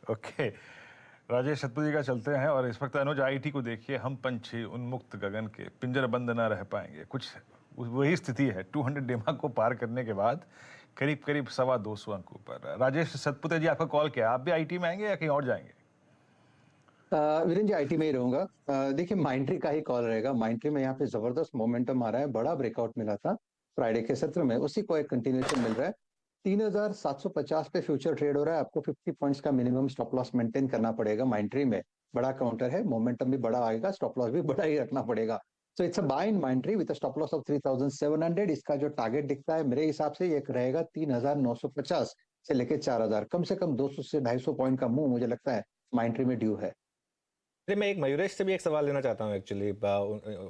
Okay. Rajesh Satpathy का चलते हैं और इस वक्त अनुज आईटी को देखिए, हम पंछी उन्मुक्त गगन के पिंजर बंद ना रह पाएंगे, कुछ वही स्थिति है। 200 डिमाग को पार करने के बाद करीब करीब 225 अंक ऊपर। राजेश सतपथी जी, आपका कॉल क्या है? आप भी आईटी में आएंगे या कहीं और जाएंगे? वीरेंद्र जी, आईटी में ही रहूंगा। देखिए, माइंट्री का ही कॉल रहेगा। माइंट्री में यहाँ पे जबरदस्त मोमेंटम आ रहा है। बड़ा ब्रेकआउट मिला था फ्राइडे के सत्र में, उसी को एक कंटिन्यूएशन मिल रहा है। 3750 पे फ्यूचर ट्रेड हो रहा है। आपको 50 पॉइंट्स का मिनिमम स्टॉप लॉस मेंटेन करना पड़ेगा। माइंट्री में बड़ा काउंटर है, मोमेंटम भी बड़ा आएगा, स्टॉप लॉस भी बड़ा ही रखना पड़ेगा। So it's a buy in Mindtree with stop loss of 3700। इसका जो टारगेट दिखता है मेरे हिसाब से ये रहेगा 3950 से लेके 4000, कम से कम 200 से 250 पॉइंट का मूव मुझे लगता है माइंट्री में ड्यू है। अरे, मैं एक मयूरेश से भी एक सवाल लेना चाहता हूँ एक्चुअली।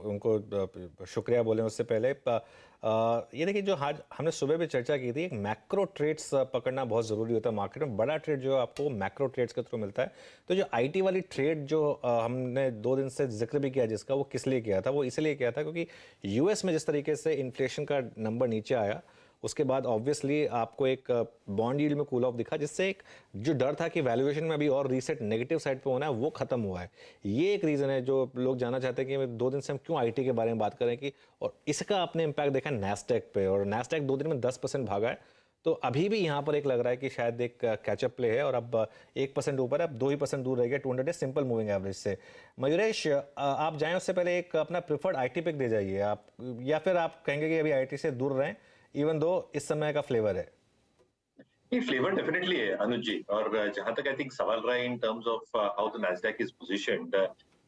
उनको शुक्रिया बोलें उससे पहले ये देखिए, जो आज हमने सुबह भी चर्चा की थी, एक मैक्रो ट्रेड्स पकड़ना बहुत ज़रूरी होता है मार्केट में। बड़ा ट्रेड जो आपको मैक्रो ट्रेड्स के थ्रू मिलता है। तो जो आईटी वाली ट्रेड जो हमने 2 दिन से जिक्र भी किया, जिसका वो किस लिए किया था, वो इसलिए किया था क्योंकि यूएस में जिस तरीके से इन्फ्लेशन का नंबर नीचे आया, उसके बाद ऑब्वियसली आपको एक बॉन्ड यील्ड में कूल ऑफ दिखा, जिससे एक जो डर था कि वैल्यूएशन में अभी और रीसेट नेगेटिव साइड पे होना है, वो खत्म हुआ है। ये एक रीज़न है जो लोग जानना चाहते हैं कि 2 दिन से हम क्यों आईटी के बारे में बात करें कि, और इसका आपने इम्पैक्ट देखा नैस्डैक पे, और नैस्डैक 2 दिन में 10% भागा है। तो अभी भी यहाँ पर एक लग रहा है कि शायद एक कैचअप प्ले है, और अब 1% ऊपर है, अब 2% दूर रह गया 200 सिंपल मूविंग एवरेज से। मयूरेश, आप जाएं उससे पहले एक अपना प्रिफर्ड आईटी पिक दे जाइए आप, या फिर आप कहेंगे कि अभी आईटी से दूर रहें इवन दो इस समय का फ्लेवर है? ये फ्लेवर डेफिनेटली है अनुज जी। और जहां तक आई थिंक सवाल रहा है in terms of how the Nasdaq is positioned,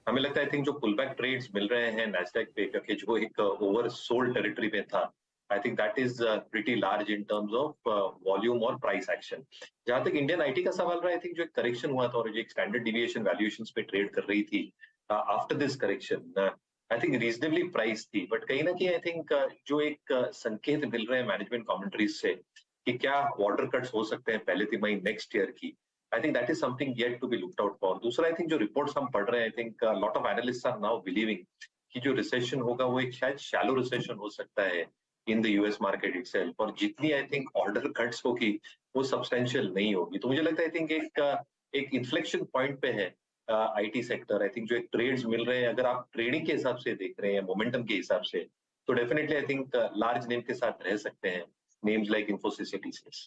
हमें लगता है आई थिंक जो पुल बैक ट्रेड्स मिल रहे हैं नैस्डैक पे करके, जो एक ओवर सोल्ड टेरिटरी में था, आई think that is pretty large in terms of volume और प्राइस एक्शन। जहां तक इंडियन आईटी का सवाल रहा है, आई थिंक जो एक करेक्शन हुआ था और जो एक स्टैंडर्ड डिविएशन वैल्यूएशंस पे ट्रेड कर रही थी after this correction, I think reasonably price थी। बट कहीं ना कहीं आई थिंक जो एक संकेत मिल रहे हैं मैनेजमेंट कमेंट्रीज से कि क्या वाटर कट्स हो सकते हैं पहले तिमाही नेक्स्ट ईयर की, I think that is something yet to be looked out for. दूसरा, आई थिंक जो रिपोर्ट्स हम पढ़ रहे हैं, I think lot of analysts are now believing कि जो रिसेशन होगा वो एक शायद शैलो रिसेशन हो सकता है in the US market itself, और जितनी आई थिंक ऑर्डर कट्स होगी वो सब्सटेंशियल नहीं होगी। तो मुझे लगता है आई थिंक एक इन्फ्लेक्शन पॉइंट पे है आईटी सेक्टर। आई थिंक जो एक ट्रेड्स मिल रहे हैं, अगर आप ट्रेडिंग के हिसाब से देख रहे हैं, मोमेंटम के हिसाब से, तो definitely I think large name के साथ रह सकते हैं, names like Infosys, TCS.